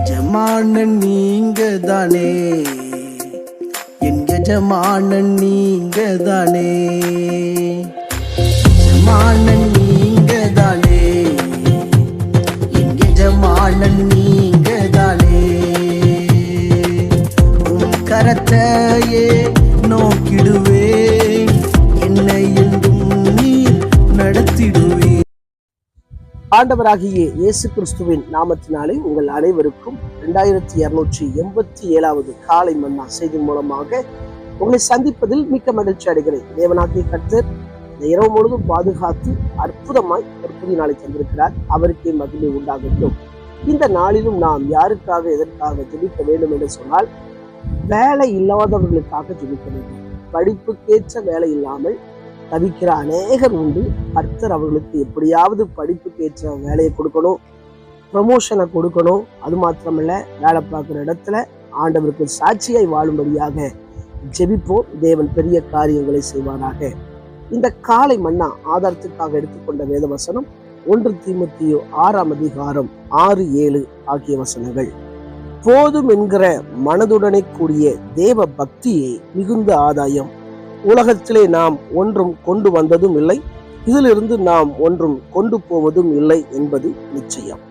எஜமானன் நீங்க தானே, என் எஜமானன் நீங்க தானே, எஜமானன் நீங்க தானே, என் எஜமானன் நீங்க தானே. உன் கரத்தையே நோக்கிடுவேன், என்னை என்றும் நீர் நடத்திடுவே. ஆண்டவராகிய இயேசு கிறிஸ்துவின் நாமத்தினாலே உங்கள் அனைவருக்கும் 2287வது காலை மன்னா செய்தி மூலமாக உங்களை சந்திப்பதில் மிக்க மகிழ்ச்சி அடைகிறேன். தேவனாகிய கர்த்தர் இந்த இரவு முழுவதும் பாதுகாத்து அற்புதமாய் ஒரு புதிய நாளை தந்திருக்கிறார். அவருக்கே மகிமை உண்டாகட்டும். இந்த நாளிலும் நாம் யாருக்காக எதற்காக ஜெபிக்க வேண்டும் என்று சொன்னால், வேலை இல்லாதவர்களுக்காக ஜெபிக்க வேண்டும். படிப்புக்கேற்ற வேலை இல்லாமல் தவிக்கிற அநேகர் உண்டு. கர்த்தர் அவர்களுக்கு எப்படியாவது படிப்புக்கேற்ற வேலையை கொடுக்கணும், ப்ரமோஷனை கொடுக்கணும். அது மாத்திரமல்ல, வேலை பார்க்குற இடத்துல ஆண்டவருக்கு சாட்சியாய் வாழும்படியாக ஜெபிப்போம். தேவன் பெரிய காரியங்களை செய்வாராக. இந்த காலை மன்னா ஆதாரத்துக்காக எடுத்துக்கொண்ட வேத வசனம் 1 தீமோத்தேயு 6:6-7 ஆகிய வசனங்கள். போதும் என்கிற மனதுடனே கூடிய தேவ பக்தியே மிகுந்த ஆதாயம். உலகத்திலே நாம் ஒன்றும் கொண்டு வந்ததும் இல்லை, இதிலிருந்து நாம் ஒன்றும் கொண்டு போவதும் இல்லை என்பது நிச்சயம்.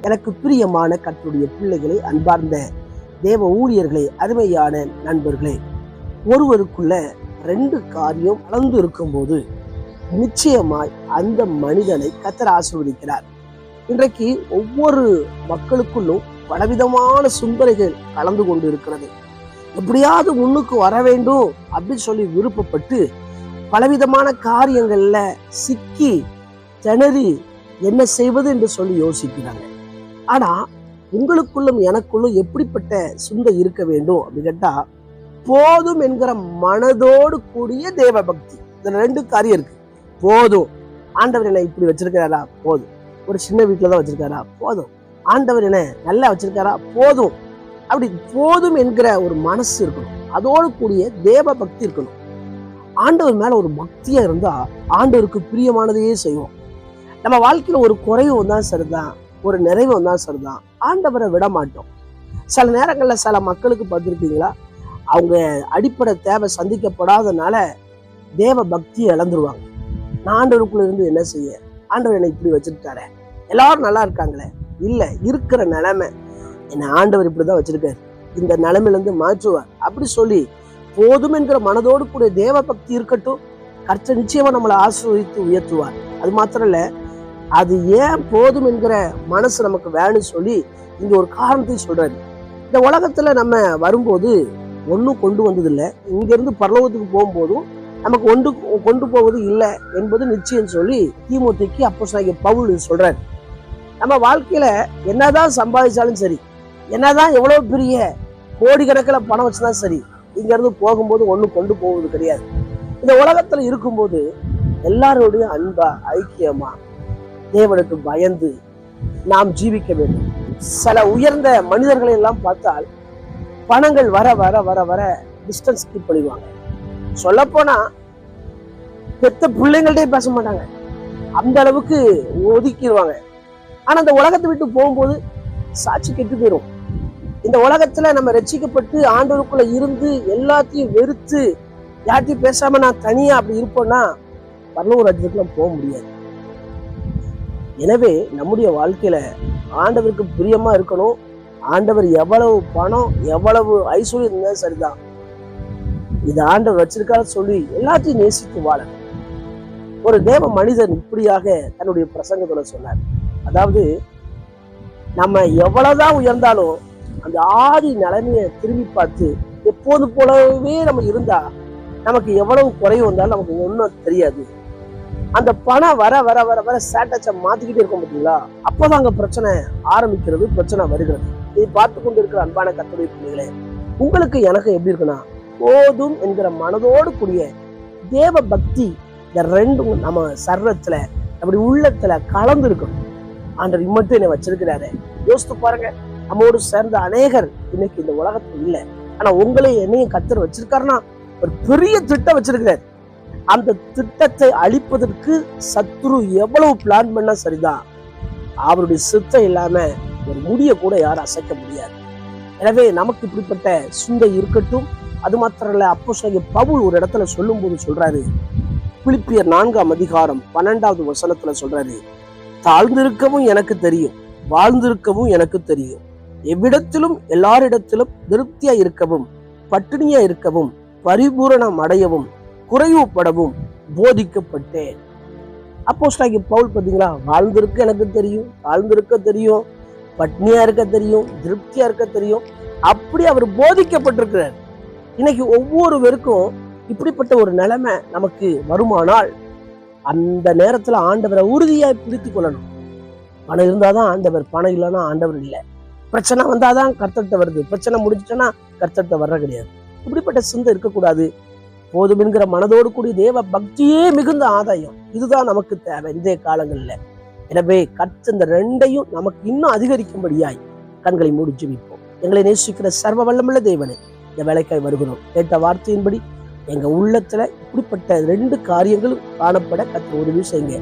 எனக்கு பிரியமான கர்த்தருடைய பிள்ளைகளே, அன்பார்ந்த தேவ ஊழியர்களே, அருமையான நண்பர்களே, ஒருவருக்குள்ள 2 காரியம் கலந்து இருக்கும்போது நிச்சயமாய் அந்த மனிதனை கர்த்தர் ஆசீர்வதிக்கிறார். இன்றைக்கு ஒவ்வொரு மக்களுக்குள்ளும் பலவிதமான சிந்தனைகள் கலந்து கொண்டு இருக்கிறது. எப்படியாவது முன்னுக்கு வர வேண்டும் அப்படின்னு சொல்லி விருப்பப்பட்டு பலவிதமான காரியங்கள்ல சிக்கி திணறி என்ன செய்வது என்று சொல்லி யோசிக்கிறாங்க. ஆனா உங்களுக்குள்ளும் எனக்குள்ளும் எப்படிப்பட்ட சிந்தை இருக்க வேண்டும் அப்படின்னு கேட்டா, போதும் என்கிற மனதோடு கூடிய தேவ பக்தி. இதுல 2 காரியம் இருக்கு. போதும், ஆண்டவர் என்ன இப்படி வச்சிருக்கிறாரா, போதும். ஒரு சின்ன வீட்டுலதான் வச்சிருக்காரா, போதும். ஆண்டவர் என்ன நல்லா வச்சிருக்காரா, போதும். அப்படி போதும் என்கிற ஒரு மனசு இருக்கணும். அதோடு கூடிய தேவ பக்தி இருக்கணும். ஆண்டவர் மேல ஒரு பக்தியா இருந்தா ஆண்டவருக்கு பிரியமானதையே செய்வோம். நம்ம வாழ்க்கையில ஒரு குறைவு வந்தாலும் சரிதான், ஒரு நிறைவு வந்தாலும் சரிதான், ஆண்டவரை விட மாட்டோம். சில நேரங்கள்ல சில மக்களுக்கு பார்த்துருக்கீங்களா, அவங்க அடிப்படை தேவை சந்திக்கப்படாதனால தேவ பக்தியை இழந்துருவாங்க. நான் ஆண்டவருக்குள்ள இருந்து என்ன செய்ய, ஆண்டவர் என்னை இப்படி வச்சிருக்காரு, எல்லாரும் நல்லா இருக்காங்களே, இல்ல இருக்கிற நிலைமை என்ன ஆண்டவர் இப்படிதான் வச்சிருக்காரு, இந்த நிலைமையிலிருந்து மாற்றுவார் அப்படி சொல்லி போதும் என்கிற மனதோடு கூட தேவ பக்தி இருக்கட்டும். கர்த்தர் நிச்சயமா நம்மளை ஆசீர்வதித்து உயர்த்துவார். அது மாத்திரம் இல்ல, அது ஏன் போதும் என்கிற மனசு நமக்கு வேணும்னு சொல்லி இங்க ஒரு காரணத்தையும் சொல்றாரு. இந்த உலகத்துல நம்ம வரும்போது ஒன்றும் கொண்டு வந்தது இல்லை, இங்க இருந்து பரலோகத்துக்கு போகும்போதும் நமக்கு ஒன்று கொண்டு போவது இல்லை என்பது நிச்சயம் சொல்லி தீமோத்தேயுக்கு அப்போஸ்தலனாகிய பவுல் சொல்றாரு. நம்ம வாழ்க்கையில என்னதான் சம்பாதிச்சாலும் சரி, என்னதான் எவ்வளவு பெரிய கோடிக்கணக்கில் பணம் வச்சுதான் சரி, இங்க இருந்து போகும்போது ஒண்ணு கொண்டு போவது கிடையாது. இந்த உலகத்துல இருக்கும்போது எல்லாரோடைய அன்பா ஐக்கியமா தேவனுக்கு பயந்து நாம் ஜீவிக்க வேண்டும். சில உயர்ந்த மனிதர்களை எல்லாம் பார்த்தால் பணங்கள் வர வர வர வர டிஸ்டன்ஸ் கீப் பண்ணிடுவாங்க. சொல்ல போனா பெத்த பிள்ளைங்கள்டே பேச மாட்டாங்க, அந்த அளவுக்கு ஒதுக்கிடுவாங்க. ஆனா அந்த உலகத்தை விட்டு போகும்போது சாட்சி கெட்டு போயிடும். இந்த உலகத்துல நம்ம ரட்சிக்கப்பட்டு ஆண்டவருக்குள்ள இருந்து எல்லாத்தையும் வெறுத்து யார்ட்டையும் பேசாம நான் தனியா அப்படி இருப்போம்னா பரலோக ராஜ்யத்துக்குள்ள போக முடியாது. எனவே நம்முடைய வாழ்க்கையில ஆண்டவருக்கு பிரியமா இருக்கணும். ஆண்டவர் எவ்வளவு பணம் எவ்வளவு ஐஸ்வர்யம் இருந்தாலும் சரிதான், இது ஆண்டவர் வச்சிருக்காரு சொல்லி எல்லாத்தையும் நேசித்து வாழ ஒரு தேவ மனிதன் இப்படியாக தன்னுடைய பிரசங்கத்துல சொன்னார். அதாவது நம்ம எவ்வளவுதான் உயர்ந்தாலும் அந்த ஆதி நிலைமையை திரும்பி பார்த்து எப்போது போலவே நம்ம இருந்தா நமக்கு எவ்வளவு குறைவு வந்தாலும் நமக்கு ஒன்றும் தெரியாது. அந்த பணம் வர வர வர வர ஸ்ட்ராட்டஜை மாத்திக்கிட்டே இருக்கும் பார்த்தீங்களா, அப்போதான் அங்க பிரச்சனை ஆரம்பிக்கிறது, பிரச்சனை வருகிறது. இதை பார்த்து கொண்டு இருக்கிற அன்பான கர்த்தருடைய பிள்ளைகளே, உங்களுக்கு எனக்கு எப்படி இருக்குன்னா, போதும் என்கிற மனதோடு கூடிய தேவ பக்தி இந்த 2 நம்ம சர்வத்துல அப்படி உள்ளத்துல கலந்து இருக்கணும். ஆண்டவர் இம்மட்டும் என்னை வச்சிருக்கிறாரு. யோசித்து பாருங்க, நம்மோடு சேர்ந்த அநேகர் இன்னைக்கு இந்த உலகத்துல இல்லை, ஆனா உங்களையும் என்னையும் கர்த்தர் வச்சிருக்காருன்னா ஒரு பெரிய திட்டம் வச்சிருக்கிறார். அந்த திட்டத்தை அழிப்பதற்கு சத்துரு எவ்வளவு பிளான் பண்ணா சரிதான், அவருடைய சித்தம் இல்லாம ஒரு முடிய கூட யாரும் அசைக்க முடியாது. எனவே நமக்கு இப்படிப்பட்ட சிந்தை இருக்கட்டும். அது மாத்திரம் இல்ல, அப்போஸ்தலனாகிய பவுல் ஒரு இடத்துல சொல்லும் போது சொல்றாரு, பிலிப்பியர் 4ஆம் அதிகாரம் 12வது வசனத்துல சொல்றாரு, தாழ்ந்திருக்கவும் எனக்கு தெரியும், வாழ்ந்திருக்கவும் எனக்கு தெரியும், எவ்விடத்திலும் எல்லாரிடத்திலும் திருப்தியா இருக்கவும், பட்டினியா இருக்கவும், பரிபூரணம் அடையவும், குறைவுபடவும் போதிக்கப்பட்டேன். அப்போஸ்தலனாகிய பவுல் பாத்தீங்களா, வாழ்ந்திருக்க எனக்கு தெரியும், தாழ்ந்திருக்க தெரியும், பட்னியா இருக்க தெரியும், திருப்தியா இருக்க தெரியும், அப்படி அவர் போதிக்கப்பட்டிருக்கிறார். இன்னைக்கு ஒவ்வொருவருக்கும் இப்படிப்பட்ட ஒரு நிலைமை நமக்கு வருமானால் அந்த நேரத்துல ஆண்டவரை உறுதியாய் பிடித்து கொள்ளணும். பணம் இருந்தாதான் ஆண்டவர், பணம் இல்லைன்னா ஆண்டவர் இல்லை. பிரச்சனை வந்தாதான் கர்த்தர்ட்ட வருது, பிரச்சனை முடிஞ்சிட்டேன்னா கர்த்தர்ட்ட வர்ற கிடையாது. இப்படிப்பட்ட சிந்தை இருக்கக்கூடாது. போதும் என்கிற மனதோடு கூடிய தேவ பக்தியே மிகுந்த ஆதாயம். இதுதான் நமக்கு தேவை இன்றைய காலங்கள்ல. எனவே கர்த்தர் இந்த ரெண்டையும் நமக்கு இன்னும் அதிகரிக்கும்படியாய் கண்களை மூடி ஜெபிப்போம். எங்களை நேசிக்கிற சர்வ வல்லமுள்ள தேவனே, இந்த வேலைக்காய் வருகிறோம். கேட்ட வார்த்தையின்படி எங்க உள்ளத்துல இப்படிப்பட்ட 2 காரியங்களும் காணப்பட கர்த்தர் உதவி செய்யுங்க.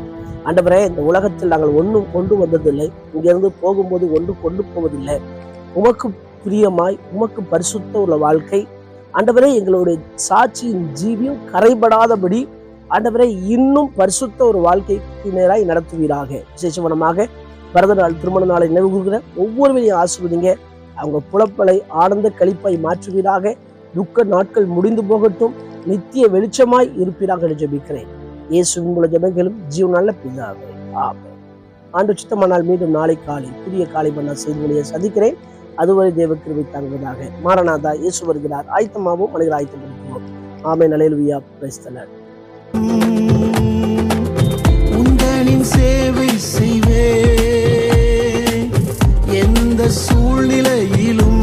ஆண்டவரே, இந்த உலகத்தில் நாங்கள் ஒன்றும் கொண்டு வந்ததில்லை, இங்கிருந்து போகும்போது ஒன்றும் கொண்டு போவதில்லை. உமக்கு பிரியமாய், உமக்கு பரிசுத்த உள்ள வாழ்க்கை ஆண்டவரே, எங்களுடைய சாட்சியின் ஜீவியம் கரைபடாதபடி ஆண்டவரே இன்னும் பரிசுத்த ஒரு வாழ்க்கைக்கு நேராய் நடத்துவீராக. விசேஷமானமாக பிறந்த நாள், திருமண நாளை நினைவு கூறுகிற ஒவ்வொருவரையும் ஆசீர்வதிங்க. அவங்க புலப்பலை ஆனந்த களிப்பாய் மாற்றுவீராக. துக்க நாட்கள் முடிந்து போகட்டும், நித்திய வெளிச்சமாய் இருப்பீராக என்று ஜெபிக்கிறேன். இயேசுவின் மூலம் ஜெபங்களும் ஜீவனால பிதாவே, ஆமென். ஆண்டு சித்தமானால் மீண்டும் நாளை காலை புதிய காலை பண்ண செய்திகளை சந்திக்கிறேன். அதுவரை தேவ கிருபை தாங்குவதாக. மாரநாதா, இயேசு வருகிறார். ஆயத்தமாகவும் மனிதர் ஆயத்தப்படுத்துவோம். ஆமென். அல்லேலூயா. Praise the Lord. உந்தனின் சேவை செய்வே, எந்த சூழ்நிலையிலும்